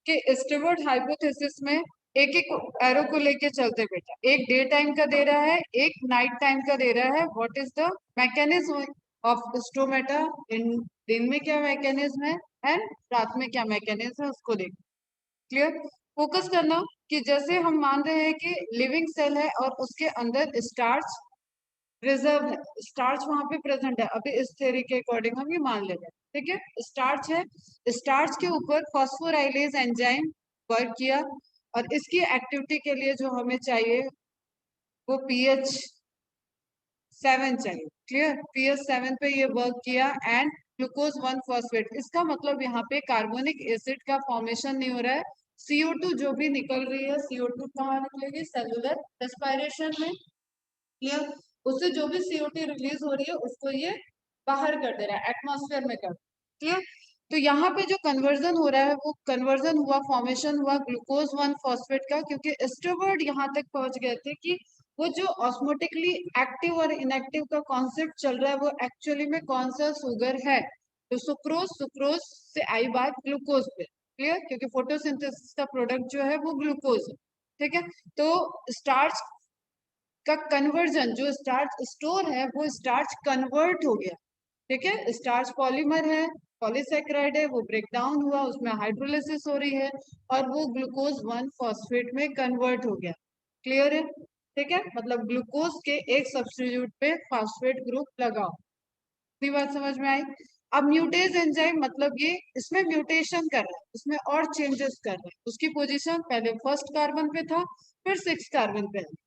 कि steward hypothesis में एक एक एरो को लेके चलते बेटा, एक डे टाइम का दे रहा है, एक नाइट टाइम का दे रहा है। What is the mechanism of stomata, इन दिन में क्या मैकेनिज्म है एंड रात में क्या मैकेनिज्म है, उसको देख। क्लियर? फोकस करना कि जैसे हम मान रहे हैं कि लिविंग सेल है और उसके अंदर स्टार्च रिजर्व है, स्टार्च वहां पे प्रेजेंट है, अभी इस थ्योरी के अकॉर्डिंग हम ये मान लेते हैं। ठीक है, स्टार्च है, स्टार्च के ऊपर फॉस्फोराइलेज एंजाइम वर्क किया और इसकी एक्टिविटी के लिए जो हमें चाहिए वो pH 7 चाहिए। क्लियर? pH 7 पे ये वर्क किया एंड ग्लूकोज 1 फॉस्फेट, इसका मतलब यहाँ पे कार्बोनिक एसिड का फॉर्मेशन नहीं हो रहा है। CO2 जो भी निकल रही है, CO2 कहाँ निकलेगी? सेलुलर रेस्पिरेशन में। क्लियर? उससे जो भी CO2 रिलीज हो रही है उसको ये बाहर कर दे रहा है, एटमॉस्फेयर में कर। क्लियर? तो यहाँ पे जो कन्वर्जन हो रहा है वो कन्वर्जन हुआ, फॉर्मेशन हुआ ग्लूकोज 1 फॉस्फेट का, क्योंकि स्टोवर्ड यहाँ तक पहुंच गए थे कि वो जो ऑस्मोटिकली एक्टिव और इनएक्टिव का कॉन्सेप्ट चल रहा है वो एक्चुअली में कौन सा शुगर है। तो सुक्रोज, सुक्रोज से आई बात ग्लूकोज पे। क्लियर? क्योंकि फोटोसिंथेसिस का प्रोडक्ट जो है वो ग्लूकोज है। ठीक है, तो स्टार्च का कन्वर्जन, जो स्टार्च स्टोर है वो स्टार्च कन्वर्ट हो गया। ठीक है, स्टार्च पॉलीमर है, पॉलीसेक्राइड है, वो ब्रेक डाउन हुआ, उसमें हाइड्रोलिसिस हो रही है और वो ग्लूकोज 1 फॉस्फेट में कन्वर्ट हो गया। क्लियर है? ठीक है, मतलब ग्लूकोज के एक सब्स्टिट्यूट पे फॉस्फेट ग्रुप लगाओ। इतनी बात समझ में आई? अब म्यूटेज एंजाइम मतलब ये इसमें म्यूटेशन कर रहा है, इसमें और चेंजेस कर रहा है, उसकी पोजीशन पहले फर्स्ट कार्बन पे था फिर 6 कार्बन पे है।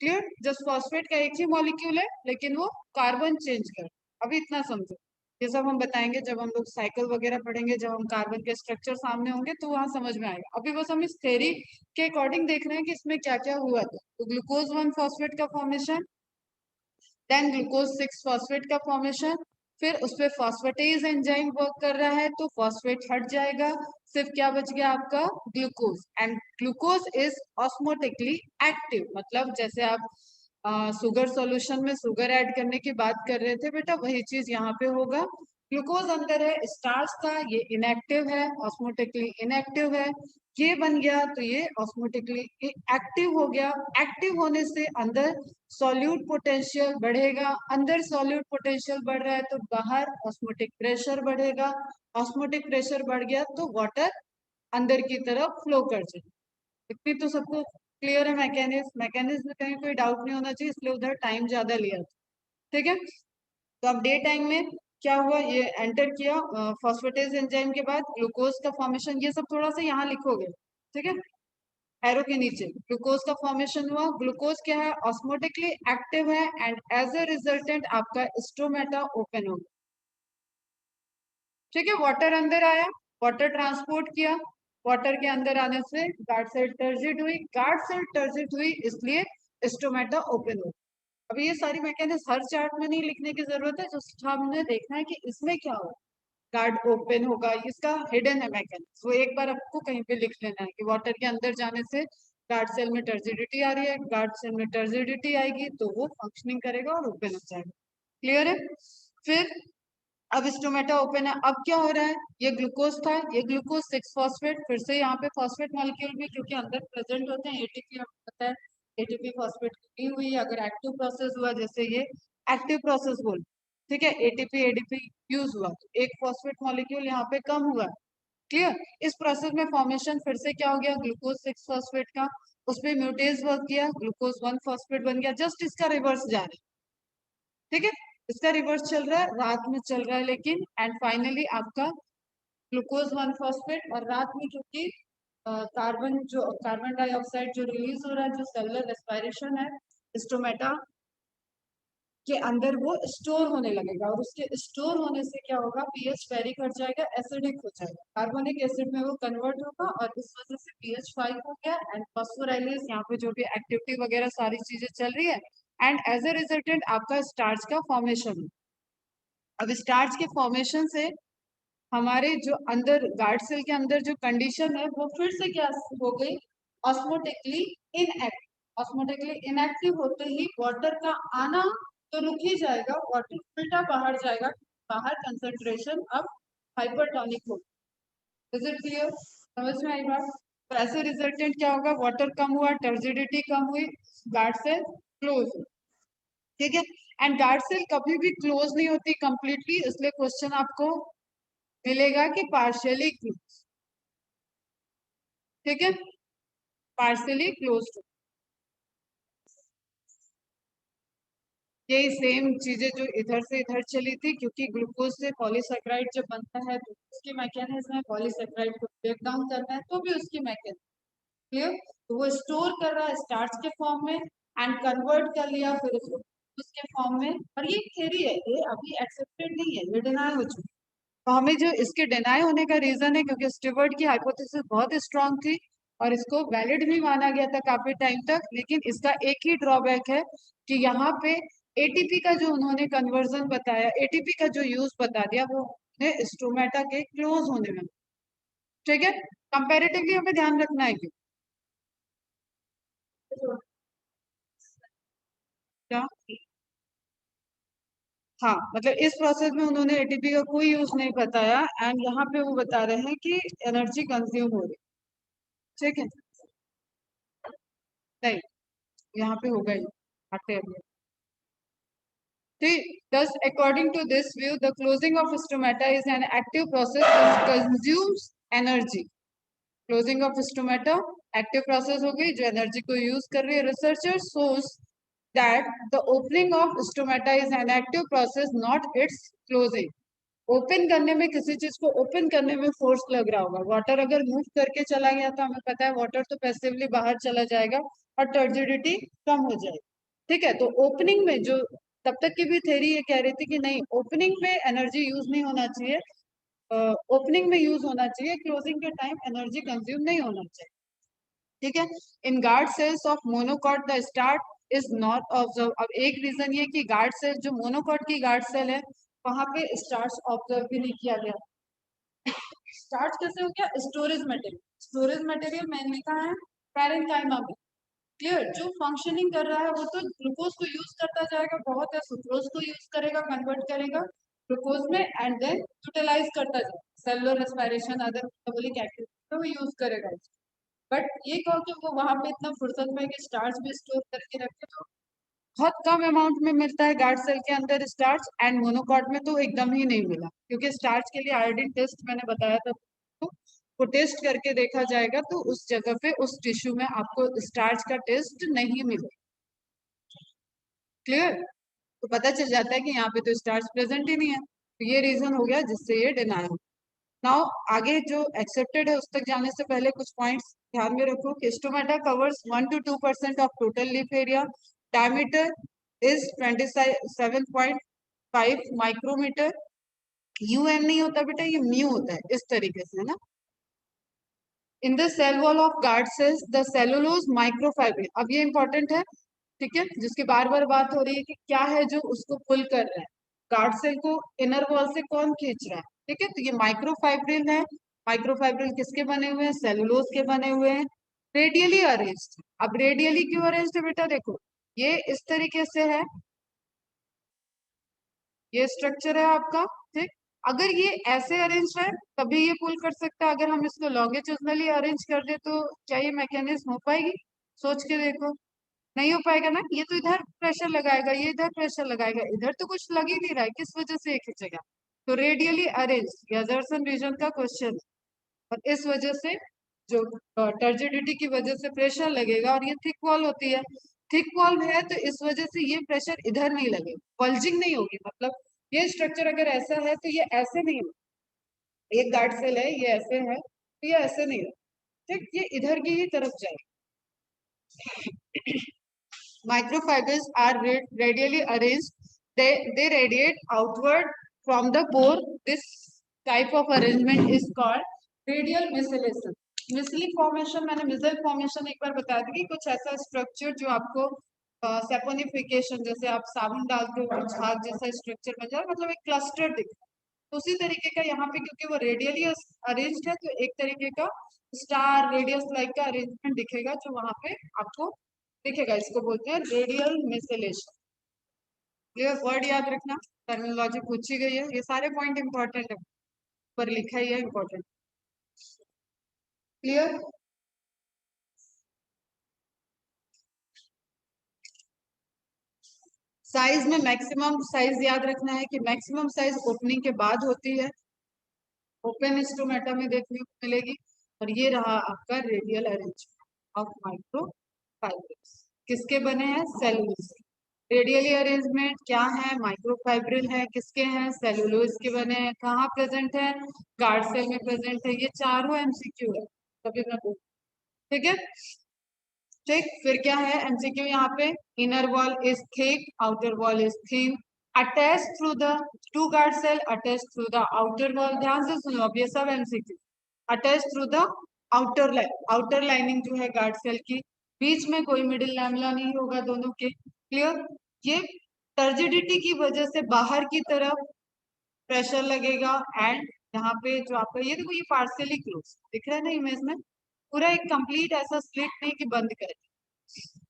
क्लियर? जस्ट फॉस्फेट का एक ही मॉलिक्यूल है लेकिन वो कार्बन चेंज कर। अभी इतना समझो, ये सब हम बताएंगे जब हम लोग साइकिल वगैरह पढ़ेंगे, जब हम कार्बन के स्ट्रक्चर सामने होंगे तो वहां समझ में आएगा। अभी बस हम इस थ्योरी के अकॉर्डिंग देख रहे हैं कि इसमें क्या क्या हुआ था। तो ग्लूकोज 1 फॉस्फेट का फॉर्मेशन, देन ग्लूकोज 6 फॉस्फेट का फॉर्मेशन, फिर उस पर फॉस्फेटेज एंजाइम वर्क कर रहा है तो फॉस्फेट हट जाएगा, सिर्फ क्या बच गया आपका? Glucose. And glucose is osmotically active, मतलब जैसे आप शुगर सॉल्यूशन में शुगर ऐड करने की बात कर रहे थे बेटा, वही चीज यहाँ पे होगा। ग्लूकोज अंदर है, स्टार्च था, ये इनएक्टिव है, ऑस्मोटिकली इनएक्टिव है। ये बन गया तो ये ऑस्मोटिकली एक्टिव हो गया। एक्टिव होने से अंदर सॉल्यूट पोटेंशियल बढ़ेगा, अंदर सॉल्यूट पोटेंशियल बढ़ रहा है तो बाहर ऑस्मोटिक प्रेशर बढ़ेगा, ऑस्मोटिक प्रेशर बढ़ गया तो वाटर अंदर की तरफ फ्लो कर जाए। इतनी तो सबको क्लियर है मैकेनिज्म? मैकेनिज्म में कहीं कोई डाउट नहीं होना चाहिए, इसलिए उधर टाइम ज्यादा लिया। ठीक है, तो अब डे टाइम में क्या हुआ, ये एंटर किया फॉस्फेटेज एंजाइम के बाद ग्लूकोज का फॉर्मेशन, ये सब थोड़ा सा यहाँ लिखोगे। ठीक है, एरो के नीचे ग्लूकोज का फॉर्मेशन हुआ। ग्लूकोज क्या है? ऑस्मोटिकली एक्टिव है एंड एज अ रिजल्टेंट आपका स्टोमेटा ओपन हो गया। ठीक है, वाटर अंदर आया, वाटर ट्रांसपोर्ट किया, वाटर के अंदर आने से गार्ड सेल टर्जिट हुई, गार्ड सेल टर्जिट हुई इसलिए स्टोमेटा ओपन हो। अभी ये सारी मैकेनिज्म हर चार्ट में नहीं लिखने की जरूरत है, जस्ट हमने देखना है कि इसमें क्या हो। गार्ड ओपन होगा, इसका हिडन है मैकेनिज्म, वो एक बार आपको कहीं पे लिख लेना है कि वाटर के अंदर जाने से गार्ड सेल में टर्जिडिटी आ रही है, गार्ड सेल में टर्जिडिटी आएगी तो वो फंक्शनिंग करेगा और ओपन हो जाएगा। क्लियर है? फिर अब स्टोमेटा ओपन है, अब क्या हो रहा है? ये ग्लूकोज था, ये ग्लूकोज 6 फॉस्फेट, फिर से यहाँ पे फॉस्फेट मॉलिक्यूल भी क्योंकि अंदर प्रेजेंट होते हैं, एटीपी आपको पता है, एटीपी फॉस्फेट की हुई, अगर एक्टिव प्रोसेस हुआ जैसे ये एक्टिव प्रोसेस बोल। ठीक है, एटीपी एडीपी यूज हुआ तो एक फॉस्फेट मॉलिक्यूल यहाँ पे कम हुआ। क्लियर? इस प्रोसेस में फॉर्मेशन फिर से क्या हो गया? ग्लूकोज 6 फॉस्फेट का, उसमें म्यूटेज वर्क किया, ग्लूकोज 1 फॉस्फेट बन गया, जस्ट इसका रिवर्स जा रहा है। ठीक है, इसका रिवर्स चल रहा है, रात में चल रहा है लेकिन, एंड फाइनली आपका ग्लूकोज 1 फॉस्फेट, और रात में क्योंकि कार्बन डाइऑक्साइड जो रिलीज हो रहा है, जो सेलुलर रेस्पिरेशन है, स्टोमेटा के अंदर वो स्टोर होने लगेगा और उसके स्टोर होने से क्या होगा? पीएच फेरिक हट जाएगा, एसिडिक हो जाएगा, कार्बोनिक एसिड में वो कन्वर्ट होगा और इस वजह से पीएच 5 हो गया एंड फॉस्फोराइलेज यहाँ पे जो भी एक्टिविटी वगैरह सारी चीजें चल रही है एंड एज ए रिजल्टेंट आपका स्टार्च का फॉर्मेशन। अब स्टार्च के फॉर्मेशन से हमारे जो अंदर गार्ड सेल के अंदर जो कंडीशन है वो फिर से क्या हो गई? Osmotically inactive. ऑस्मोटिकली इनएक्टिव होते ही वाटर का आना तो रुक ही जाएगा, वाटर उल्टा बाहर जाएगा, बाहर कंसंट्रेशन अब हाइपरटोनिक होगी। Is it clear? समझ में आई बात? तो ऐसे रिजल्टेंट क्या होगा, वाटर कम हुआ, टर्जिडिटी कम हुई, गार्ड सेल क्लोज। ठीक है, एंड गार्ड सेल कभी भी क्लोज नहीं होती कंप्लीटली, इसलिए क्वेश्चन आपको मिलेगा कि पार्शियली क्लोज। ठीक है, पार्शियली क्लोज। यही सेम चीजें जो इधर से इधर चली थी, क्योंकि ग्लूकोज से पॉलीसेक्राइड जब बनता है तो उसकी मैकेनिज्म है, पॉलीसेक्राइड को ब्रेक डाउन करना है तो भी उसकी मैकेनिज्म। क्लियर? तो वो स्टोर कर रहा है स्टार्च के फॉर्म में एंड कन्वर्ट कर लिया फिर उसको उसके फॉर्म में। और ये थ्योरी है, ये अभी एक्सेप्टेड नहीं है, ये डिनाई हो चुकी है। तो हमें जो इसके डिनाई होने का रीजन है क्योंकि स्टीवर्ट की हाइपोथेसिस बहुत स्ट्रांग थी और इसको वैलिड भी माना गया था काफी टाइम तक, लेकिन इसका एक ही ड्रॉबैक है कि यहाँ पे एटीपी का जो उन्होंने कन्वर्जन बताया, एटीपी का जो यूज बता दिया, वो स्टोमेटा के क्लोज होने में। ठीक है, कंपेरेटिवली हमें ध्यान रखना है कि क्या, हाँ मतलब इस प्रोसेस में उन्होंने एटीपी का कोई यूज नहीं बताया एंड यहाँ पे वो बता रहे हैं कि एनर्जी कंज्यूम हो रही। ठीक है, नहीं यहाँ पे होगा ही, आते हैं अभी। Thus, according to this view, the closing of stomata is an active process which consumes energy. Closing of stomata, active process हो गई जो एनर्जी को यूज कर रही है। Researcher shows that the opening of stomata is an active process, not its closing. Open करने में, किसी चीज को ओपन करने में फोर्स लग रहा होगा। वाटर अगर मूव करके चला गया तो हमें पता है वाटर तो पैसिवली बाहर चला जाएगा और टर्जिडिटी कम हो जाएगी। ठीक है, तो ओपनिंग में जो तब तक की भी थ्योरी ये कह रही थी कि नहीं, ओपनिंग में एनर्जी यूज नहीं होना चाहिए, ओपनिंग में यूज होना चाहिए, क्लोजिंग के टाइम एनर्जी कंज्यूम नहीं होना चाहिए। ठीक है, in guard cells of monocot the starch is not observe. अब एक रीजन ये कि गार्ड सेल जो मोनोकॉट की गार्ड सेल है वहां पे स्टार्च ऑब्जर्व भी नहीं किया गया। स्टार्च कैसे हो गया, स्टोरेज मटेरियल। स्टोरेज मटेरियल मैंने कहा है पैरेंकाइमा में। क्लियर? जो फंक्शनिंग कर रहा है वो तो ग्लूकोज को यूज करता जाएगा, बहुत है, सुक्रोज को यूज करेगा, कन्वर्ट करेगा ग्लूकोज में एंड देन यूटिलाइज करता जाएगा, cellular respiration, other metabolic activity में यूज करेगा। बट ये कहो कि वो वहां पे इतना फुर्सत में कि स्टार्च भी स्टोर करके रखे, तो बहुत कम अमाउंट में मिलता है गार्ड सेल के अंदर स्टार्च, एंड मोनोकॉट में तो एकदम ही नहीं मिला, क्योंकि स्टार्च के लिए आयोडीन टेस्ट मैंने बताया था, तो वो टेस्ट करके देखा जाएगा तो उस जगह पे उस टिश्यू में आपको स्टार्च का टेस्ट नहीं मिले। क्लियर? तो पता चल जाता है कि यहाँ पे तो स्टार्च प्रेजेंट ही नहीं है, तो ये रीजन हो गया जिससे ये डिनाई हो। नाउ आगे जो एक्सेप्टेड है उस तक जाने से पहले कुछ पॉइंट्स ध्यान में रखो कि stomata covers 1 to 2% of total leaf area, diameter is 27.5 micrometer. U M नहीं होता बेटा, ये म्यू होता है, इस तरीके से ना। In the cell wall of guard cells the cellulose microfibril, अब ये इंपॉर्टेंट है, ठीक है, जिसकी बार बार बात हो रही है कि क्या है जो उसको पुल कर रहा है, गार्ड सेल को इनर वॉल से कौन खींच रहा है। ठीक है, तो ये माइक्रोफाइब्रिल है। माइक्रोफाइब्रिल किसके बने हुए हैं, सेलुलोज के बने हुए हैं, रेडियली अरेंज्ड। अब रेडियली क्यों अरेंज्ड है बेटा, देखो ये इस तरीके से है, ये स्ट्रक्चर है आपका। ठीक, अगर ये ऐसे अरेंज है तभी ये पुल कर सकता है, अगर हम इसको लॉन्गिट्यूडनली अरेंज कर दे तो क्या ये मैकेनिज्म हो पाएगी? सोच के देखो, नहीं हो पाएगा ना। ये तो इधर प्रेशर लगाएगा, ये इधर प्रेशर लगाएगा, इधर तो कुछ लग ही नहीं रहा है, किस वजह से ये खींचेगा? तो रेडियली अरेंज यजर्सन रीजन का क्वेश्चन, और इस वजह से जो टर्जिडिटी की वजह से प्रेशर लगेगा, और ये थिक वॉल होती है, थिक वॉल है तो इस वजह से ये प्रेशर इधर नहीं लगेगा, पल्जिंग नहीं होगी। मतलब ये स्ट्रक्चर अगर ऐसा है तो ये ऐसे नहीं होगा, एक गार्ड सेल है ये ऐसे है तो ये ऐसे नहीं होगा, ठीक, ये इधर की ही तरफ जाएगा। Microfibers are radially arranged. They radiate outward from the pore. This type of arrangement is called radial micellation. मिसली formation, मैंने मिसल फॉर्मेशन एक बार बताया था कि कुछ ऐसा स्ट्रक्चर जो आपको सेपोनिफिकेशन, जैसे आप साबुन डालते हो झाग जैसा स्ट्रक्चर बन जाए, मतलब एक क्लस्टर दिख, तो उसी तरीके का यहाँ पे क्योंकि वो रेडियली अरेंज्ड है तो एक तरीके का स्टार रेडियस लाइक का अरेंजमेंट दिखेगा जो वहां पे आपको दिखेगा। इसको बोलते हैं रेडियल मेसेलेशन। क्लियर? वर्ड याद रखना, टर्मिनोलॉजी पूछी गई है, ये सारे पॉइंट इंपॉर्टेंट है, पर लिखा ही है इंपॉर्टेंट। क्लियर? साइज में मैक्सिमम साइज याद रखना है कि मैक्सिमम साइज ओपनिंग के बाद होती है, ओपन स्टोमेटा में देखने को मिलेगी। और ये रहा आपका रेडियल अरेंजमेंट ऑफ माइक्रोफाइब्रिल्स। किसके बने हैं? सेलुलोज। रेडियली अरेंजमेंट क्या है? माइक्रोफाइब्रिल है। किसके हैं? सेलुलोज के बने हैं। कहाँ प्रेजेंट है? गार्ड सेल में प्रेजेंट है। ये चारों एमसीक्यू है, कभी ना पूछ। ठीक है, ठीक। फिर क्या है एमसीक्यू यहाँ पे? Inner wall is thick, outer wall is thin, attach through the two guard cell, attach through the outer wall. ध्यान से सुनो, अब ये सब MCQ. Attach through the outer lining जो है गार्ड सेल की, बीच में कोई मिडिल लैमेला नहीं होगा दोनों के। क्लियर? ये टर्जिडिटी की वजह से बाहर की तरफ प्रेशर लगेगा। एंड यहाँ पे जो आपका ये देखो, ये पार्शियली क्लोज दिख रहा है ना इमेज में, पूरा एक कंप्लीट ऐसा स्लिट नहीं कि बंद कर।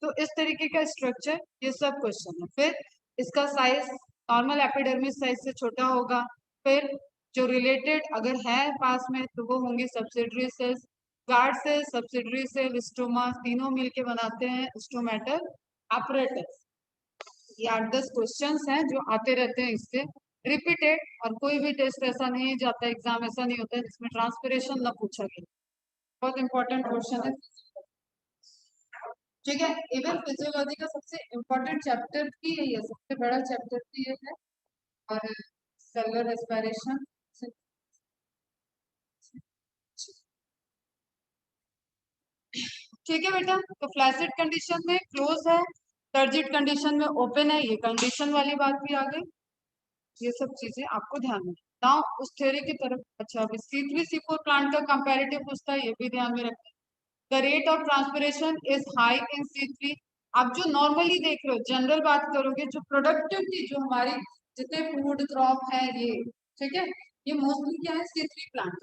तो इस तरीके का स्ट्रक्चर, ये सब क्वेश्चन है। फिर इसका साइज नॉर्मल एपिडर्मिस साइज से छोटा होगा। फिर जो रिलेटेड अगर है पास में तो वो होंगे subsidiary cells, guard cell, subsidiary cell, stoma, तीनों मिलके बनाते हैं स्टोमेटल apparatus। ये 8-10 क्वेश्चंस हैं जो आते रहते हैं इससे रिपीटेड। और कोई भी टेस्ट ऐसा नहीं जाता, एग्जाम ऐसा नहीं होता है जिसमें ट्रांसपिरेशन ना पूछा गया। बहुत इंपॉर्टेंट क्वेश्चन है। ठीक है, इवन फिजियोलॉजी का सबसे इम्पोर्टेंट चैप्टर भी यही है, सबसे बड़ा चैप्टर भी ये है। और सेलुलर रेस्पिरेशन। ठीक है बेटा, तो फ्लैसिड कंडीशन में क्लोज है, टर्जिड कंडीशन में ओपन है, ये कंडीशन वाली बात भी आ गई। ये सब चीजें आपको ध्यान में नाउ उस थ्योरी की तरफ। अच्छा, अभी C3C4 प्लांट का कंपैरेटिव पूछता है, ये भी ध्यान में रखना। The rate of transpiration is high in C3। आप जो नॉर्मली देख रहे हो, जनरल बात करोगे, जो प्रोडक्टिविटी जो हमारी जितने फूड क्रॉप है ये, ठीक है, ये मोस्टली क्या है? C3 plant.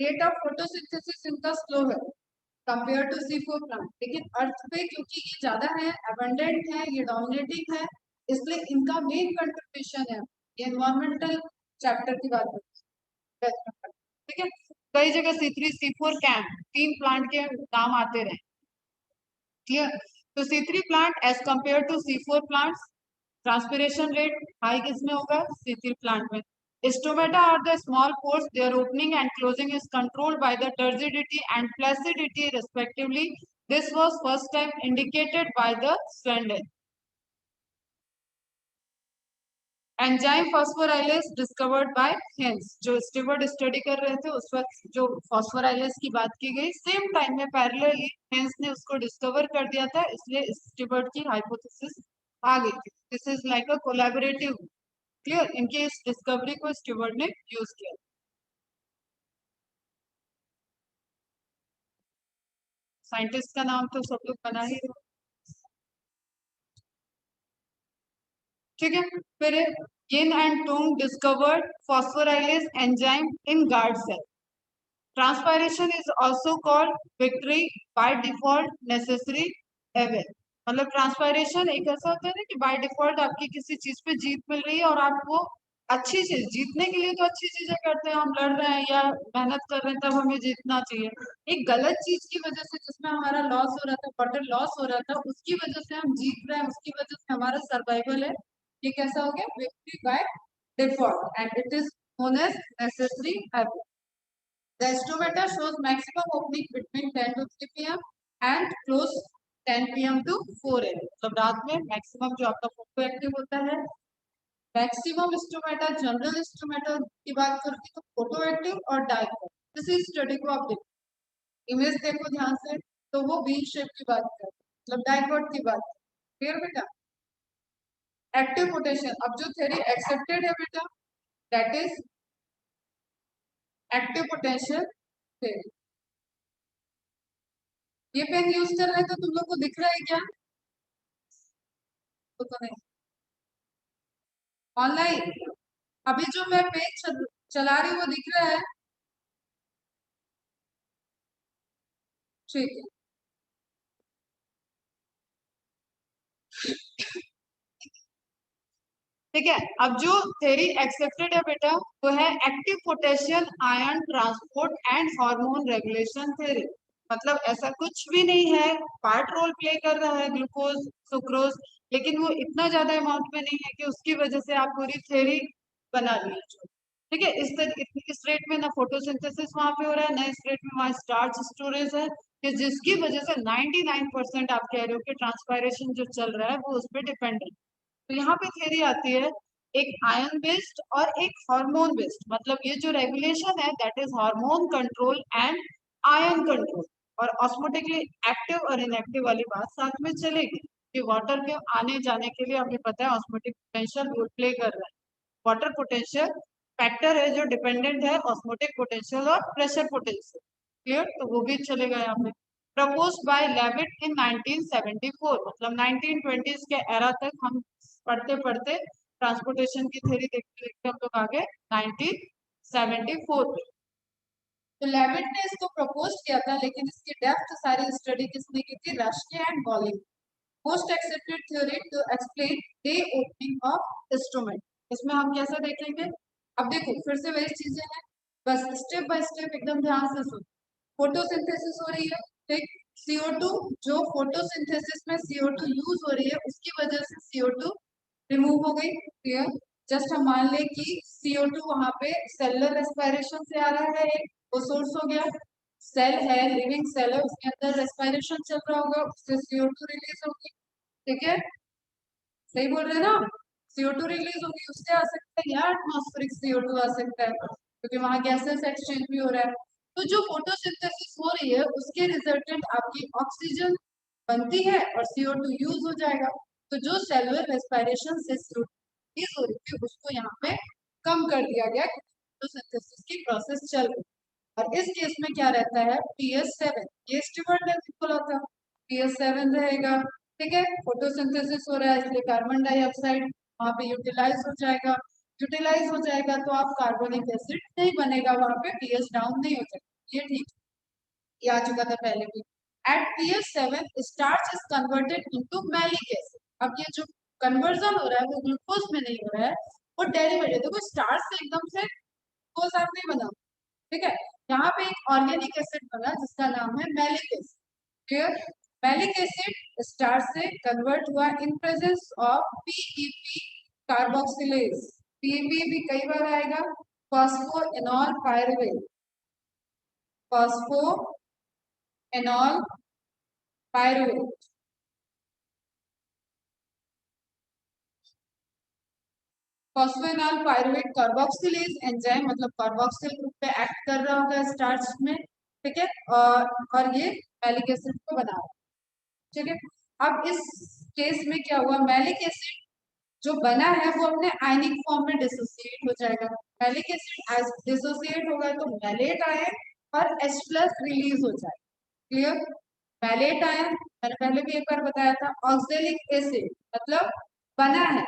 Rate of photosynthesis इनका स्लो है कंपेयर टू C4 प्लांट, लेकिन अर्थ पे क्योंकि ये ज्यादा है, अबंडेंट है, ये डोमिनेटिंग है, इसलिए इनका मेन कंट्रीब्यूशन है। ये एनवायरमेंटल चैप्टर की बात है, ठीक है। कई जगह C3 C4 कैंप, तीन प्लांट के नाम आते रहे। क्लियर? तो C3 plant as compare to C4 plant, transpiration rate high किसमें होगा? C3 प्लांट में। Stomata are the small pores. Their opening and closing is controlled by the turgidity and flaccidity respectively. This was first time indicated by the Swenden. Enzyme phosphorylase discovered by hence. जो steward study कर रहे थे उस वक्त जो phosphorylase की बात की गई, सेम टाइम में पैरेलली हेंस ने उसको डिस्कवर कर दिया था, इसलिए स्टीवर्ड की हाइपोथेसिस आ गई थी। This is like a collaborative. Clear? इनके इस डिस्कवरी को स्टीवर्ड ने यूज किया। साइंटिस्ट का नाम तो सब लोग बना ही रहे। ठीक है, फिर Kin and Tong discovered phosphorylase enzyme in guard cell. Transpiration is also called victory by default necessary evil. मतलब ट्रांसपायरेशन एक ऐसा होता है ना कि बाय डिफॉल्ट आपकी किसी चीज पे जीत मिल रही है और आप वो अच्छी चीज, जीतने के लिए तो अच्छी चीजें करते हैं, हम लड़ रहे हैं या मेहनत कर रहे हैं तब हमें जीतना चाहिए। एक गलत चीज की वजह से जिसमें हमारा लॉस हो रहा था, बटर लॉस हो रहा था, उसकी वजह से हम जीत रहे हैं, उसकी वजह से हमारा सर्वाइवल है। ये कैसा हो गया? Victory by default and it is known as necessary evil. The estimata shows maximum opening between 10 to 3 p.m. and close 10 p.m. to 4 a.m. मतलब रात में मैक्सिमम जो आपका फोटो एक्टिव होता है। मैक्सिमम स्टोमेटा, जनरल स्टोमेटा की बात करोगे तो फोटो एक्टिव और डाइकोट। किसी स्टडी को आप देखो, इमेज देखो ध्यान से, तो वो बी शेप की बात कर, मतलब डाइकोट की बात। क्लियर बेटा? एक्टिव पोटेंशियल, अब जो थ्योरी एक्सेप्टेड है बेटा, that is active potential theory. ये पेन यूज कर रहे हैं तो तुम लोग को दिख रहा है क्या? तो नहीं ऑनलाइन, अभी जो मैं पेज चला रही हूँ वो दिख रहा है? ठीक है, ठीक है। अब जो थ्योरी एक्सेप्टेड है बेटा वो है active potassium ion transport and hormone regulation theory. मतलब ऐसा कुछ भी नहीं है, पार्ट रोल प्ले कर रहा है ग्लूकोज सुक्रोज, लेकिन वो इतना ज्यादा अमाउंट में नहीं है कि उसकी वजह से आप पूरी थ्योरी बना लीजिए। ठीक है। इस रेट में ना फोटोसिंथेसिस वहां पे हो रहा है, ना इस रेट में वहां स्टार्च स्टोरेज है, कि जिसकी वजह से 99% आप कह रहे हो कि ट्रांसपायरेशन जो चल रहा है वो उस पर डिपेंड है। तो यहाँ पे थ्योरी आती है एक आयन बेस्ड और एक हार्मोन बेस्ड। मतलब ये जो रेगुलेशन है that is hormone control and ion control. और ऑस्मोटिकली एक्टिव और इनएक्टिव वाली बात साथ में चलेगी कि वाटर के आने जाने के लिए हमें पता है ऑस्मोटिक पोटेंशियल रोल प्ले कर रहा है। वाटर पोटेंशियल फैक्टर है जो डिपेंडेंट है ऑस्मोटिक पोटेंशियल और प्रेशर पोटेंशियल। क्लियर? तो वो भी चलेगा यहाँ पे। प्रपोज बाय लेविट इन 1974। मतलब 1920s के एरा तक हम पढ़ते पढ़ते ट्रांसपोर्टेशन की थ्योरी देखते देखते हम लोग आगे 1974 पे। तो लेविट ने इसको प्रपोज किया था, लेकिन इसकी डेप्थ सारी स्टडी किसने की थी? Raschke and Bowling. Most accepted theory to explain the opening of instrument. इसमें हम कैसे देखेंगे? अब देखो फिर से वही चीजें हैं, बस स्टेप बाय स्टेप एकदम ध्यान से सुनो। फोटोसिंथेसिस हो रही है, ठीक? CO2, जो फोटोसिंथेसिस में CO2 यूज हो रही है उसकी वजह से CO2 रिमूव हो गई। क्लियर? जस्ट हम मान लें कि CO2 वहां पे सेलुलर रेस्पिरेशन से आ रहा है, एक वो सोर्स हो गया। सेल है, लिविंग सेल है, उसके अंदर रेस्पिरेशन चल रहा होगा, उससे CO2 रिलीज होगी। ठीक है, सही बोल रहे हैं ना? CO2 रिलीज होगी, उससे आ सकता है या एटमॉस्फेरिक CO2 आ सकता है, क्योंकि वहां गैसेस एक्सचेंज भी हो रहा है। तो जो फोटोसिंथेसिस हो रही है उसके रिजल्टेंट आपकी ऑक्सीजन बनती है और CO2 यूज हो जाएगा। तो जो सेलुलर रेस्पिरेशन से CO2 रिलीज हो रही थी उसको यहाँ पे कम कर दिया गया, फोटोसिंथेसिस की प्रोसेस चल रही। और इस केस में क्या रहता है? PS7, ये स्टीवर्ट ने बोला था, PS7 रहेगा। ठीक है, फोटोसिंथेसिस हो रहा है इसलिए कार्बन डाइऑक्साइड वहां पे यूटिलाइज हो जाएगा। यूटिलाइज हो जाएगा तो आप कार्बोनिक एसिड नहीं बनेगा, वहां पे पीएच डाउन नहीं हो जाएगा। ये ठीक, ये आ चुका था पहले भी। At PS7 starch is converted into malic acid. अब ये जो कन्वर्जन हो रहा है वो ग्लूकोज में नहीं हो रहा है, वो डेरिवेटिव। देखो स्टार्च से एकदम से ग्लूकोज आप नहीं बना, ठीक है? यहाँ पे एक ऑर्गेनिक एसिड बना जिसका नाम है malic acid. Clear? Malic acid starch से कन्वर्ट हुआ in presence of PEP carboxylase. PEP भी कई बार आएगा, phosphoenol pyruvate. Phosphoenol pyruvate, phosphoenol pyruvate carboxylase enzyme, मतलब कार्बोक्सिल ग्रुप पे एक्ट कर रहा होगा स्टार्च में। ठीक है, और ये मैलिक एसिड को बना रहा है। ठीक है, अब इस केस में क्या हुआ? मैलिक एसिड जो बना है वो अपने आयनिक फॉर्म में डिसोसिएट हो जाएगा। मैलिक एसिड डिसोसिएट होगा तो मैलेट आयन और H प्लस रिलीज हो जाएगा। क्लियर? मैलेट आयन मैंने पहले भी एक बार बताया था, ऑक्जेलिक एसिड मतलब बना है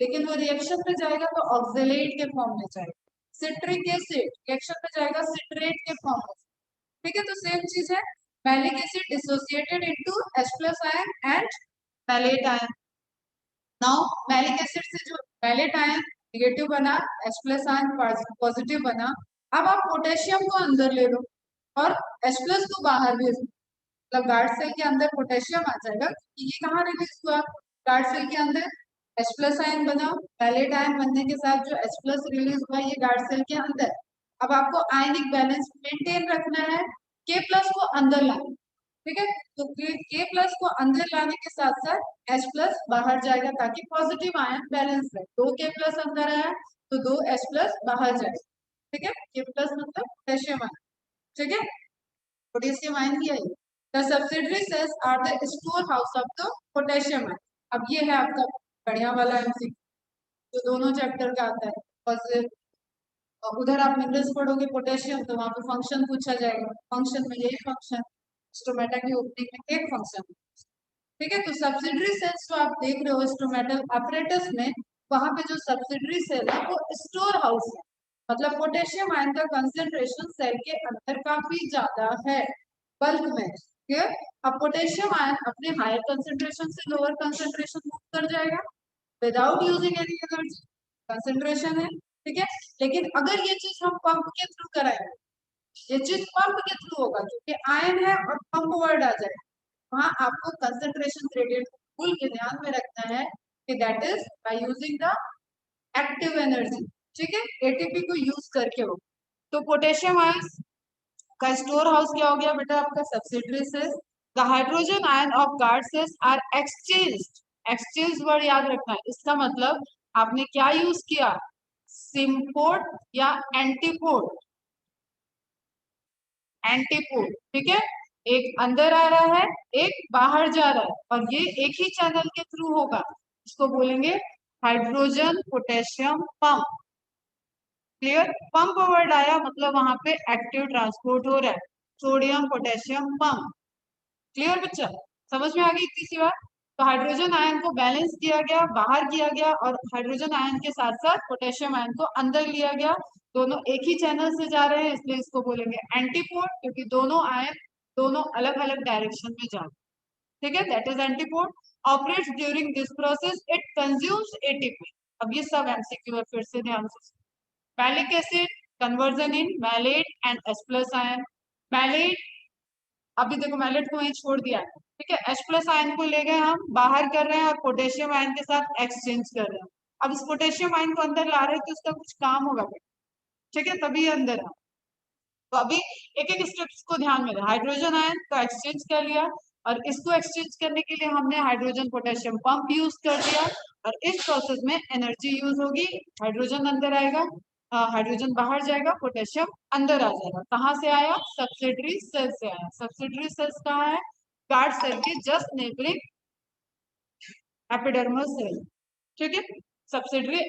लेकिन वो रिएक्शन में जाएगा तो ऑक्जेलेट के फॉर्म में जाएगा। सिट्रिक एसिड रिएक्शन में जाएगा सिट्रेट के फॉर्म में। ठीक है, तो सेम चीज है, malic acid dissociated into H plus ion and mallet ion. Now malic acid से जो मैलेट आयन नेगेटिव बना, H प्लस आयन पॉजिटिव बना। अब आप पोटेशियम को अंदर ले लो और H प्लस को बाहर भेज दो, मतलब गार्ड सेल के अंदर पोटेशियम आ जाएगा। ये कहाँ रिलीज हुआ? गार्ड सेल के अंदर। H प्लस आयन बना, मैलेट आयन बनने के साथ जो H प्लस रिलीज हुआ ये गार्ड सेल के अंदर। अब आपको आयनिक बैलेंस मेंटेन रखना है, K प्लस को अंदर लाना। ठीक है, तो K प्लस को अंदर लाने के साथ साथ H प्लस बाहर जाएगा ताकि पॉजिटिव आयन बैलेंस रहे। 2 K प्लस अंदर आया तो 2 H प्लस बाहर जाएगा। ठीक है, K प्लस मतलब पोटेशियम आयन। ठीक है, पोटेशियम आयन ही है। The subsidiary cells are the store house of the potassium ion. अब ये है आपका बढ़िया वाला MCQ जो दोनों चैप्टर का आता है। और उधर आप मिनरल्स पढ़ोगे पोटेशियम तो वहां पे फंक्शन पूछा जाएगा, फंक्शन में यही फंक्शन स्टोमेटा की ओपनिंग में एक फंक्शन। ठीक है, तो सब्सिडरी सेल्स जो आप देख रहे हो स्टोमेटल अपरेटस में, वहां पे जो सब्सिडरी सेल है वो स्टोर हाउस है। मतलब पोटेशियम आयन का कंसेंट्रेशन सेल के अंदर काफी ज्यादा है, बल्क में। क्लियर? अब पोटेशियम आयन अपने हायर कंसेंट्रेशन से लोअर कंसेंट्रेशन मूव कर जाएगा। Without using any energy, concentration है, ठीक है। लेकिन अगर ये चीज हम पंप के थ्रू कराएं, ये चीज पंप के थ्रू होगा क्योंकि आयन है और पंप वर्ड आ जाए, वहां आपको कंसंट्रेशन ग्रेडियंट फुल के ध्यान में रखना है कि that is by using the active energy, ठीक है, एटीपी को यूज करके हो। तो पोटेशियम आयन का स्टोर हाउस क्या हो गया बेटा आपका subsidiary cells. The hydrogen ion of guard cells are exchanged, exchange word याद रखना है, इसका मतलब आपने क्या यूज किया, सिम्पोर्ट या एंटीपोर्ट, एंटीपोर्ट, ठीक है। एक अंदर आ रहा है, एक बाहर जा रहा है और ये एक ही चैनल के थ्रू होगा, इसको बोलेंगे hydrogen potassium pump. Clear, pump word आया मतलब वहां पे एक्टिव ट्रांसपोर्ट हो रहा है, सोडियम पोटेशियम पंप। क्लियर बच्चा, समझ में आ गई इतनी सी बात। तो हाइड्रोजन आयन को बैलेंस किया गया, बाहर किया गया और हाइड्रोजन आयन के साथ साथ पोटेशियम आयन को अंदर लिया गया, दोनों एक ही चैनल से जा रहे हैं, इसलिए इसको बोलेंगे एंटीपोर्ट, क्योंकि दोनों आयन दोनों अलग अलग डायरेक्शन में जा रहे हैं, ठीक है, that is antiport. Operates during this process it consumes ATP. अब ये सब एमसीक्यू है, फिर से ध्यान से। Malic acid conversion in malate and H plus ion. Malate, अभी देखो मैलेट को वहीं छोड़ दिया है, ठीक है, H प्लस आयन को ले गए हम बाहर कर रहे हैं और पोटेशियम आयन के साथ एक्सचेंज कर रहे हैं। अब इस पोटेशियम आयन को अंदर ला रहे हैं तो इसका कुछ काम होगा, ठीक है, तभी अंदर है। तो अभी एक एक स्टेप्स को ध्यान में रहा, हाइड्रोजन आयन का एक्सचेंज कर लिया और इसको एक्सचेंज करने के लिए हमने हाइड्रोजन पोटेशियम पंप यूज कर दिया और इस प्रोसेस में एनर्जी यूज होगी, हाइड्रोजन अंदर आएगा, हाइड्रोजन बाहर जाएगा, पोटेशियम अंदर आ जाएगा। कहाँ से आया, सब्सिडरी सेल से आया। सब्सिडरी सेल्स कहाँ है, गार्ड सेल के जस्ट नेबरिंग एपिडर्मल सेल, ठीक है, सब्सिडरी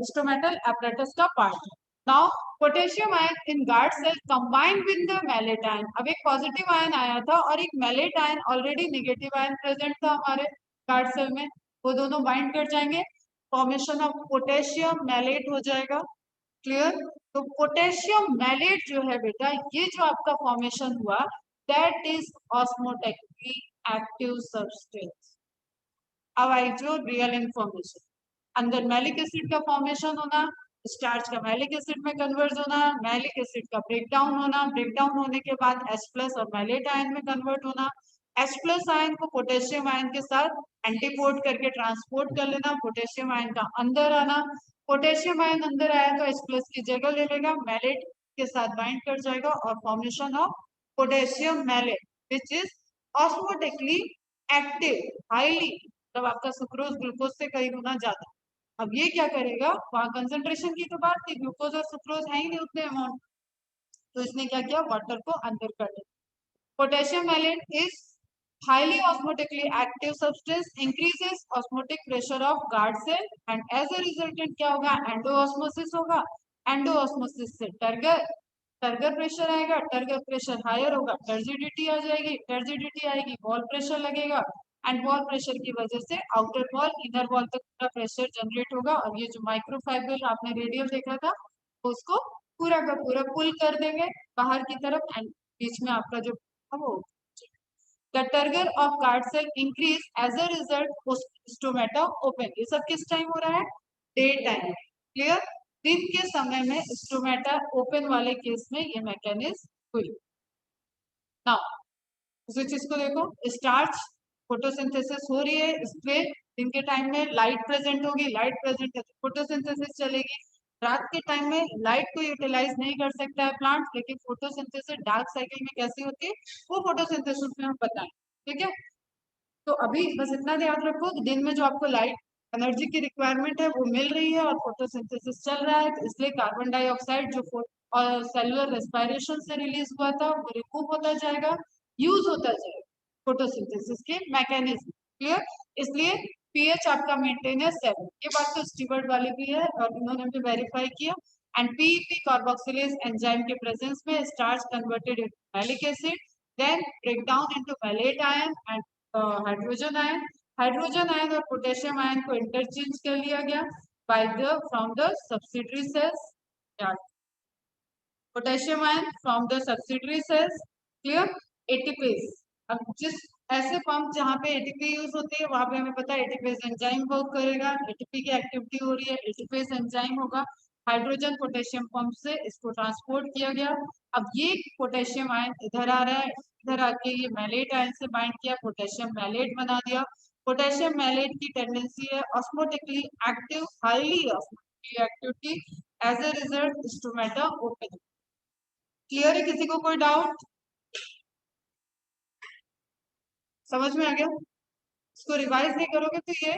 स्टोमेटल apparatus का part. Now potassium ion in guard cell combined with the malate ion. अब एक पॉजिटिव आयन आया था और एक malate ion, already negative ion present था हमारे गार्ड सेल में, वो दोनों बाइंड कर जाएंगे, फॉर्मेशन ऑफ पोटेशियम मैलेट हो जाएगा। क्लियर, तो पोटेशियम मैलेट जो है बेटा, ये जो आपका फॉर्मेशन हुआ, दैट इज ऑस्मोटेक्टिकली एक्टिव सब्सटेंस। अब आई जो रियल इंफॉर्मेशन, अंदर मैलिक एसिड का फॉर्मेशन होना, स्टार्च का मैलिक एसिड में कन्वर्ट होना, मैलिक एसिड का ब्रेकडाउन होना, ब्रेकडाउन होने के बाद H प्लस और मैलेट आयन में कन्वर्ट होना, H प्लस आयन को पोटेशियम आयन के साथ एंटीपोर्ट करके ट्रांसपोर्ट कर लेना, पोटेशियम आयन का अंदर आना, पोटेशियम आयन अंदर आया तो H प्लस की जगह ले लेगा, मैलेट के साथ बाइंड कर जाएगा और formation of potassium malate which is osmotically active, highly, तब आपका सुक्रोज ग्लूकोज से कई गुना ज्यादा। अब ये क्या करेगा, वहां कंसंट्रेशन की तो बात थी, ग्लूकोज और सुक्रोज है ही नहीं उतने अमाउंट, तो इसने क्या किया, वाटर को अंदर कर दिया। Potassium malate is highly osmotically active substance, increases osmotic pressure of guard cell and as a resultant क्या होगा, एंडोऑस्मोसिस होगा, एंडोऑस्मोसिस से टर्गर, टर्गर प्रेशर आएगा, टर्गर प्रेशर हायर होगा, टर्जिडिटी आ जाएगी, टर्जिडिटी आएगी, वॉल प्रेशर लगेगा एंड वॉल प्रेशर की वजह से आउटर वॉल इनर वॉल तक पूरा प्रेशर जनरेट होगा और ये जो माइक्रोफाइबर आपने रेडियल देखा था उसको पूरा का पूरा पुल कर देंगे बाहर की तरफ एंड बीच में आपका जो वो the turgor of guard cell increase as a result stomata open। ये सब किस टाइम हो रहा है, डे टाइम। क्लियर, दिन के समय में स्टोमेटा ओपन वाले केस में ये मैकेनिज्म हुई। नाउ उसी चीज को देखो, स्टार्च फोटोसिंथेसिस हो रही है, इसलिए दिन के टाइम में लाइट प्रेजेंट होगी, लाइट प्रेजेंट है तो फोटोसिंथेसिस चलेगी। रात के टाइम में लाइट को यूटिलाइज नहीं कर सकता है प्लांट, लेकिन फोटोसिंथेसिस डार्क साइकिल में कैसी होती है वो फोटोसिंथेसिस में हम बताएं, ठीक है। तो अभी बस इतना याद रखो कि दिन में जो आपको लाइट एनर्जी की रिक्वायरमेंट है वो मिल रही है और फोटोसिंथेसिस चल रहा है, तो इसलिए कार्बन डाइऑक्साइड जो और सेलुलर रेस्पिरेशन से रिलीज हुआ था वो रिमूव होता जाएगा, यूज होता जाएगा फोटोसिंथेसिस के मैकेनिज्म। क्लियर, इसलिए पीएच आपका मेंटेन है 7। ये बात तो स्टीवर्ट वाली भी है और उन्होंने भी वेरीफाई किया। एंड पीईपी कार्बोक्सिलेज एंजाइम के प्रेजेंस में starch converted into malic acid, then break down into malate ion and hydrogen ion, hydrogen ion और पोटेशियम आयन को इंटरचेंज कर लिया गया by the from the subsidiary cells, potassium ion from the subsidiary cells. Clear, ATPase, अब जिस ऐसे pump जहाँ पे एटीपी यूज होती है वहां पे हमें पता है एटीपेज एंजाइम वर्क करेगा, एटीपी की एक्टिविटी हो रही है, एटीपेज एंजाइम होगा, हाइड्रोजन पोटेशियम पंप से इसको ट्रांसपोर्ट किया गया। अब ये पोटेशियम आयन इधर आ रहा है, इधर आके ये मैलेट आयन से बाइंड किया, पोटेशियम मैलेट बना दिया। पोटेशियम मैलेट की टेंडेंसी है osmotically active, highly osmotically activity, as a result stomata open. Clear है? किसी को कोई डाउट? समझ में आ गया? इसको रिवाइज नहीं करोगे तो ये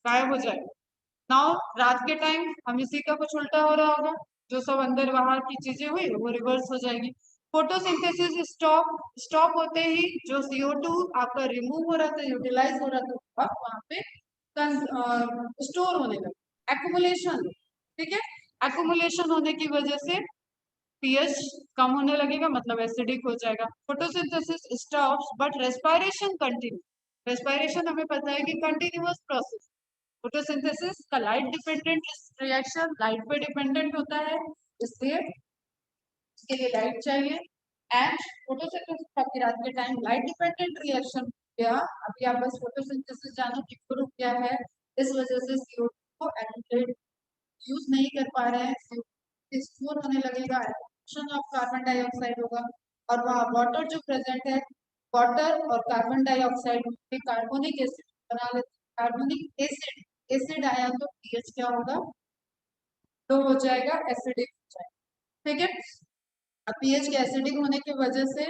गायब हो जाएगा। नाउ रात के टाइम हम इसी का कुछ उल्टा हो रहा होगा, जो सब अंदर बाहर की चीजें हुई वो रिवर्स हो जाएगी। फोटोसिंथेसिस स्टॉप स्टॉप होते ही जो CO2 आपका रिमूव हो रहा था, यूटिलाइज हो रहा था, अब वहां पे स्टोर होने लगा, एक्युमुलेशन। ठीक है, एक्युमुलेशन होने की वजह से पीएच कम होने लगेगा, मतलब एसिडिक हो जाएगा। Photosynthesis stops but respiration continue. Respiration हमें पता है कि कंटिन्यूअस प्रोसेस। फोटोसिंथेसिस का लाइट डिपेंडेंट रिएक्शन, लाइट पे डिपेंडेंट होता है, इसलिए इसके लिए लाइट चाहिए। एंड फोटोसिंथेसिस आपकी रात के टाइम लाइट डिपेंडेंट रिएक्शन क्या, अभी आप बस फोटोसिंथेसिस जानो कि ग्रुप क्या है। इस वजह से CO2 को एक्टिवेट यूज नहीं कर पा रहे हैं, स्टोर होने लगेगा, ऑफ कार्बन डाइऑक्साइड होगा, और वहाँ वाटर जो प्रेजेंट है, वाटर और कार्बन डाइऑक्साइड कार्बोनिक एसिड बना लेते हैं। कार्बोनिक एसिड एसिड आया तो पीएच क्या होगा? तो हो जाएगा, एसिडिक हो जाएगा। ठीक है, अब पीएच के एसिडिक होने की वजह से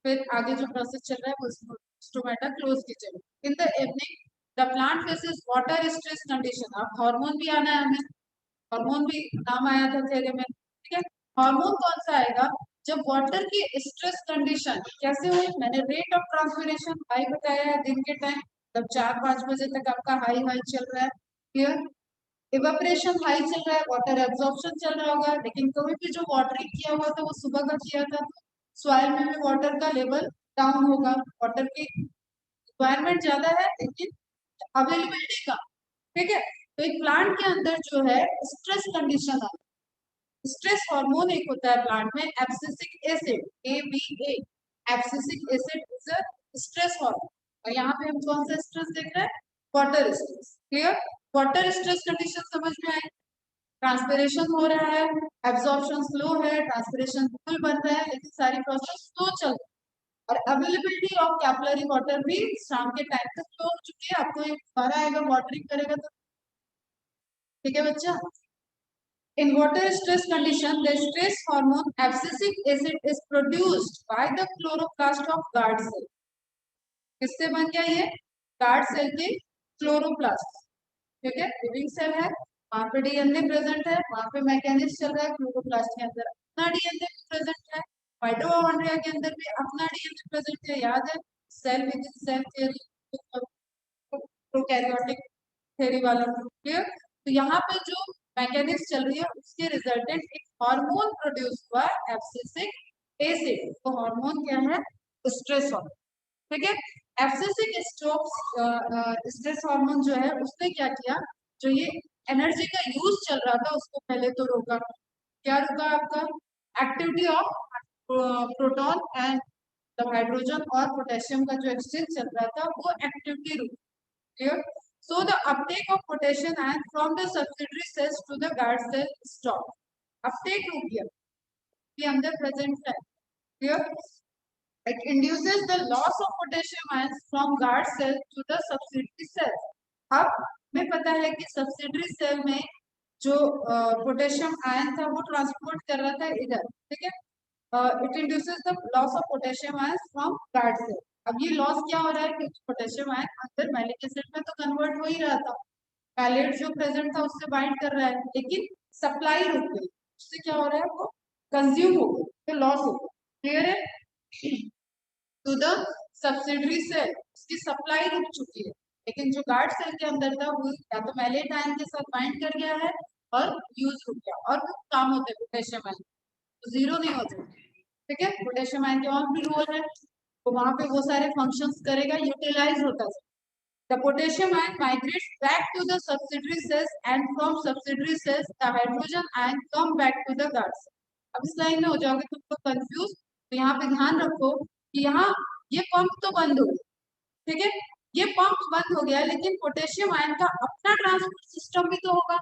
फिर आगे जो प्रोसेस चल रहा है वो स्टोमेटा क्लोज की जाएगी। In the evening the plant faces water stress condition. अब हार्मोन भी आना है हमें, हार्मोन भी नाम आया था थ्योरी में। ठीक है, हार्मोन कौन सा आएगा? जब वाटर की स्ट्रेस कंडीशन कैसे हुई, मैंने रेट ऑफ ट्रांसपिरेशन हाई बताया है दिन के टाइम, तब 4-5 बजे तक आपका हाई हाई चल रहा है। क्लियर? इवेपोरेशन हाई चल रहा है, वाटर एब्जॉर्प्शन चल रहा होगा, लेकिन कभी भी जो वाटरिंग किया हुआ था वो सुबह का किया था, सॉइल में भी वाटर का लेवल डाउन होगा, वाटर की रिक्वायरमेंट ज्यादा है लेकिन अवेलेबिलिटी कम। ठीक है, तो एक प्लांट के अंदर जो है स्ट्रेस कंडीशन है, स्ट्रेस हार्मोन एक होता है प्लांट में, abscisic acid, ABA, abscisic acid is a stress hormone. और यहाँ पे हम कौन सा स्ट्रेस देख रहे हैं? Water stress. Clear? Water stress condition समझ में आई? ट्रांसपिरेशन हो रहा है, एब्जॉर्प्शन स्लो है, ट्रांसपिरेशन फुल बन रहा है, लेकिन सारी प्रोसेस स्लो चल रही है। और अवेलेबिलिटी ऑफ कैपिलरी वाटर भी शाम के टाइम तक स्लो हो चुकी है। आपको एक फुहारा आएगा, वाटरिंग करेगा तो। ठीक है बच्चा, in water stress condition the stress hormone abscisic acid is produced by the chloroplast of guard cell। किससे बन गया ये? गार्ड सेल के क्लोरोप्लास्ट। ठीक है, लिविंग सेल है, वहां पे डीएनए प्रेजेंट है, वहां पे मैकेनिज्म चल रहा है, क्लोरोप्लास्ट के अंदर अपना डीएनए प्रेजेंट है, माइटोकॉन्ड्रिया के अंदर भी अपना डीएनए प्रेजेंट है। याद है cell within cell theory, prokaryotic theory वाला। क्लियर? तो यहाँ पे जो मैकेनिक्स चल रही है उसके रिजल्टेंट एक हार्मोन प्रोड्यूस हुआ, एब्सिसिक एसिड। तो हार्मोन क्या है? Stress hormone. ठीक है, एब्सिसिक स्ट्रेस हार्मोन जो है उसने क्या किया, जो ये एनर्जी का यूज चल रहा था उसको पहले तो रोका। क्या रुका? आपका activity of proton and hydrogen और पोटेशियम का जो एक्सचेंज चल रहा था वो एक्टिविटी रुकी। Clear? So the uptake of potassium ion from the subsidiary cells to the guard cell stop. Uptake रुक गया, ये अंदर प्रेजेंट है। Clear? It induces the loss of potassium ions from guard cell to the subsidiary cells. अब हमें पता है कि subsidiary cell में जो पोटेशियम आयन था वो ट्रांसपोर्ट कर रहा था इधर। ठीक है, it induces the loss of potassium ion from guard cell. अब ये लॉस क्या हो रहा है कि पोटेशियम आयन अंदर मैलिक एसिड में तो कन्वर्ट हो ही रहा था, पैलेट जो प्रेजेंट था उससे बाइंड कर रहा है, लेकिन सप्लाई रुक गई, उससे क्या हो रहा है? वो कंज्यूम हो गई, तो लॉस हो गया। क्लियर है? टू द सब्सिडरी सेल उसकी सप्लाई रुक चुकी है, लेकिन जो गार्ड सेल के अंदर था वो या तो मैलेट आयन के साथ बाइंड कर गया है और यूज रुक गया, और वो काम होते हैं पोटेशियम आयन, तो जीरो नहीं हो जाए। ठीक है, पोटेशियम आयन के वहां भी रोल है, तो वहां पे वो सारे फंक्शंस करेगा, यूटिलाइज होता है। The potassium ion migrates back to the subsidiary cells and from subsidiary cells the hydrogen ion come back to the guard cell। अब इस लाइन में हो जाओगे तुम लोग कंफ्यूज, तो यहाँ पे ध्यान रखो कि यहाँ ये पंप तो बंद हो गया, ठीक है, ये पंप बंद हो गया, लेकिन पोटेशियम आयन का अपना ट्रांसपोर्ट सिस्टम भी तो होगा।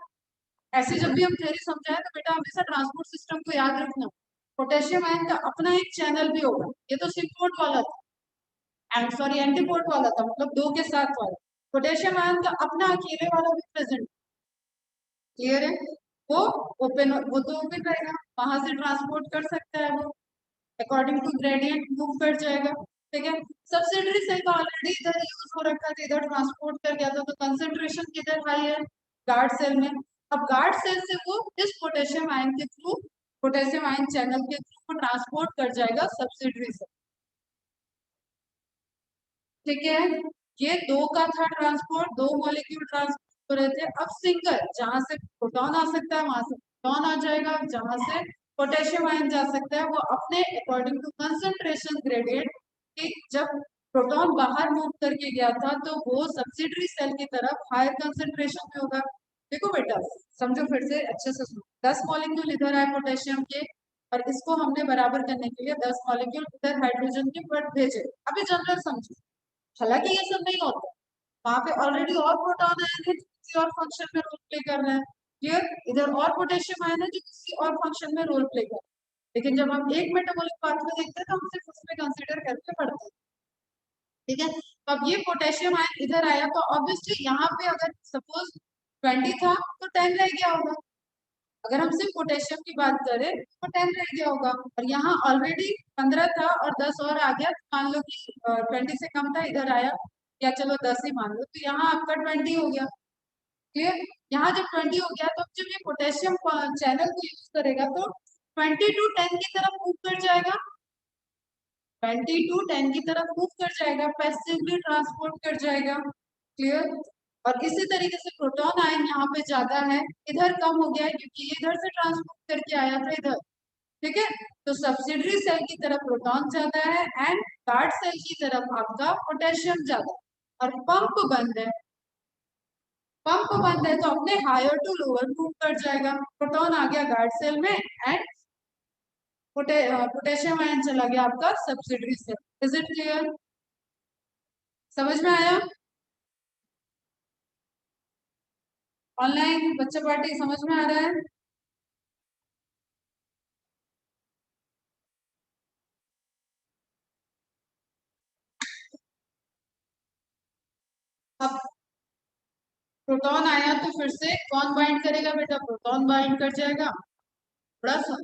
ऐसे जब भी हम थ्योरी समझाए तो बेटा हमेशा ट्रांसपोर्ट सिस्टम को याद रखना। पोटेशियम आयन का अपना एक चैनल भी होगा, ये तो सिंपोर्ट वाला था, सॉरी एंटीपोर्ट वाला था, मतलब दो के साथ वाला। पोटेशियम आयन का अपना अकेले वाला भी प्रेजेंट, क्लियर है। वो ओपन, वो तो ओपन रहेगा, वहां से ट्रांसपोर्ट कर सकता है वो, अकॉर्डिंग टू ग्रेडियंट मूव कर जाएगा, ठीक है। सब्सिडरी सेल का ऑलरेडी इधर यूज हो रखा था, इधर ट्रांसपोर्ट कर गया था, तो कंसेंट्रेशन किधर हाई है, गार्ड सेल में। अब गार्ड सेल से वो इस पोटेशियम आयन के थ्रू, पोटेशियम आयन चैनल के थ्रू ट्रांसपोर्ट कर जाएगा सब्सिडरी सेल, ठीक है। ये दो का था ट्रांसपोर्ट, दो मॉलिक्यूल ट्रांसपोर्ट हो रहे थे। अब सिंगल, जहां से प्रोटॉन आ सकता है वहां से प्रोटॉन आ जाएगा, जहां से पोटेशियम आयन जा सकता है वो अपने अकॉर्डिंग टू कंसंट्रेशन ग्रेडियंट, कि जब प्रोटॉन बाहर मूव करके गया था तो वो सब्सिडरी सेल की तरफ हायर कंसंट्रेशन में होगा। देखो बेटा, समझो फिर से अच्छे से सुनो, 10 मॉलिक्यूल इधर आए पोटेशियम के, और इसको हमने बराबर करने के लिए 10 मॉलिक्यूल इधर हाइड्रोजन के पर भेजे। अभी जनरल समझो, हालांकि ये सब नहीं होता, वहां पे ऑलरेडी और प्रोटॉन आयन है जो किसी और फंक्शन में रोल प्ले कर रहे हैं, क्लियर। इधर और पोटेशियम आयन है जो किसी और फंक्शन में रोल प्ले कर रहे हैं, लेकिन जब हम एक मेटाबॉलिक पाथवे देखते हैं तो हम सिर्फ उसमें कंसीडर करके पढ़ते हैं, ठीक है। तो अब ये पोटेशियम आयन इधर आया तो ऑब्वियसली यहाँ पे अगर सपोज 20 था तो 10 रह गया होगा, अगर हम सिर्फ पोटेशियम की बात करें तो 10 रह गया होगा, और यहाँ ऑलरेडी 15 था और 10 और आ गया, तो मान लो कि 20 से कम था इधर आया, या चलो 10 ही मान लो, तो यहाँ आपका 20 हो गया, क्लियर। यहाँ जब 20 हो गया तो जब ये पोटेशियम चैनल को यूज करेगा तो 20 टू 10 की तरफ मूव कर जाएगा, 20 टू 10 की तरफ मूव कर जाएगा, पैसिवली ट्रांसपोर्ट कर जाएगा, क्लियर। और इसी तरीके से प्रोटॉन आयन यहाँ पे ज्यादा है, इधर कम हो गया है क्योंकि ये इधर से ट्रांसपोर्ट करके आया था इधर, ठीक है। तो सब्सिडरी सेल की तरफ प्रोटॉन ज्यादा है एंड गार्ड सेल की तरफ आपका पोटेशियम ज्यादा है, और पंप बंद है, पंप बंद है तो अपने हायर टू लोअर मूव कर जाएगा, प्रोटॉन आ गया गार्ड सेल में एंड पोटेशियम आयन चला गया आपका subsidiary cell. Is it clear, समझ में आया। ऑनलाइन बच्चा पार्टी समझ में आ रहा है। अब प्रोटॉन आया तो फिर से कौन बाइंड करेगा बेटा, प्रोटॉन बाइंड कर जाएगा, थोड़ा सा।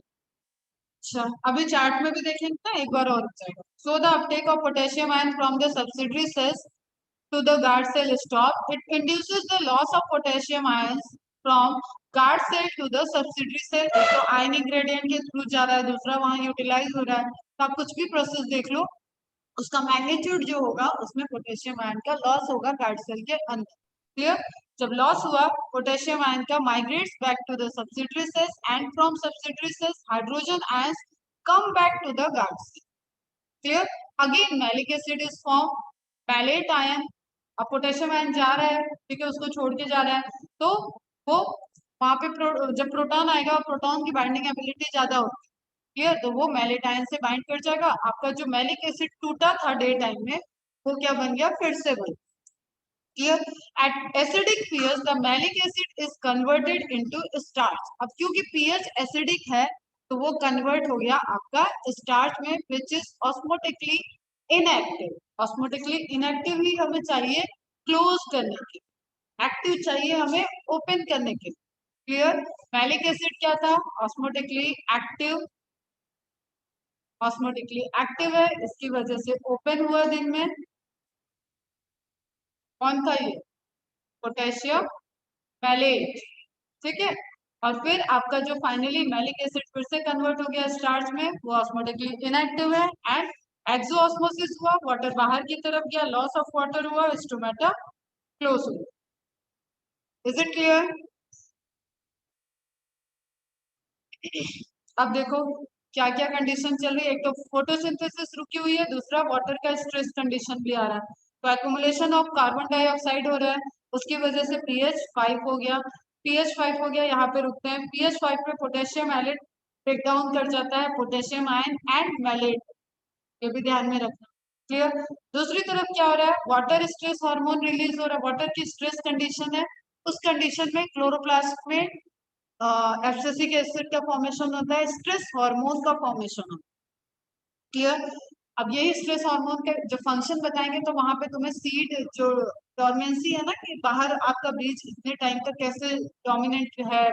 अच्छा, अभी चार्ट में भी देखेंगे ना, एक बार और हो जाएगा। So the uptake of potassium ion from the subsidiary cells to the guard cell stop. It induces the loss of potassium ions from guard cell to the subsidiary cell. एक तो आयनिक ग्रेडियंट के थ्रू जा रहा है, दूसरा वहां utilise हो रहा है, तो आप कुछ भी प्रोसेस देख लो, उसका मैग्नीट्यूड जो होगा उसमें पोटेशियम आयन का लॉस होगा गार्ड सेल के अंदर, क्लियर। जब लॉस हुआ पोटेशियम आयन का migrates back to the subsidiary cells and from subsidiary cells hydrogen ions come back to the guard cell, clear. Again malic acid is form, malate ion, अब potassium ion जा रहा है, ठीक है, उसको छोड़ के जा रहा है, तो वो वहां पे जब प्रोटॉन आएगा, प्रोटॉन की बाइंडिंग एबिलिटी ज्यादा होती है, क्लियर, तो वो मैलेट आयन से बाइंड कर जाएगा, आपका जो मैलिक एसिड टूटा था डे टाइम में वो क्या बन गया, फिर से बन, clear. At acidic pH the malic acid is converted into starch, अब क्योंकि पीएच एसिडिक है तो वो कन्वर्ट हो गया आपका स्टार्च में, which is osmotically inactive, osmotically inactive ही हमें चाहिए क्लोज करने के, एक्टिव चाहिए हमें ओपन करने के, क्लियर। मैलिक एसिड क्या था, ऑस्मोटिकली एक्टिव, ऑस्मोटिकली एक्टिव है, इसकी वजह से ओपन हुआ दिन में, कौन था ये, पोटेशियम मैलेट, ठीक है। और फिर आपका जो फाइनली मैलिक एसिड फिर से कन्वर्ट हो गया स्टार्च में, वो ऑस्मोटिकली इनएक्टिव है एंड एक्सोऑस्मोसिस हुआ, वाटर बाहर की तरफ गया, लॉस ऑफ वाटर हुआ, स्टोमेटा क्लोज हुआ। Is it clear. अब देखो क्या क्या कंडीशन चल रही है, एक तो फोटोसिंथेसिस रुकी हुई है, दूसरा वाटर का स्ट्रेस कंडीशन भी आ रहा है, तो एक्युमुलेशन ऑफ कार्बन डाइऑक्साइड हो रहा है, उसकी वजह से पीएच 5 हो गया, पीएच 5 हो गया, यहाँ पे रुकते हैं, पीएच 5 पे पोटेशियम मैलेट ब्रेक डाउन कर जाता है पोटेशियम आयन एंड मैलेट, ये भी ध्यान में रखना, क्लियर। दूसरी तरफ क्या हो रहा है, वाटर स्ट्रेस हार्मोन रिलीज हो रहा है, वाटर की स्ट्रेस कंडीशन है, उस कंडीशन में क्लोरोप्लास्ट में एब्सिसिक एसिड का फॉर्मेशन होता है, स्ट्रेस हार्मोन का फॉर्मेशन होता है। क्लियर। अब यही स्ट्रेस हार्मोन के जो फंक्शन बताएंगे तो वहां पे तुम्हें सीड जो डोरमेंसी है ना, कि बाहर आपका बीज इतने टाइम तक कैसे डोमिनेंट है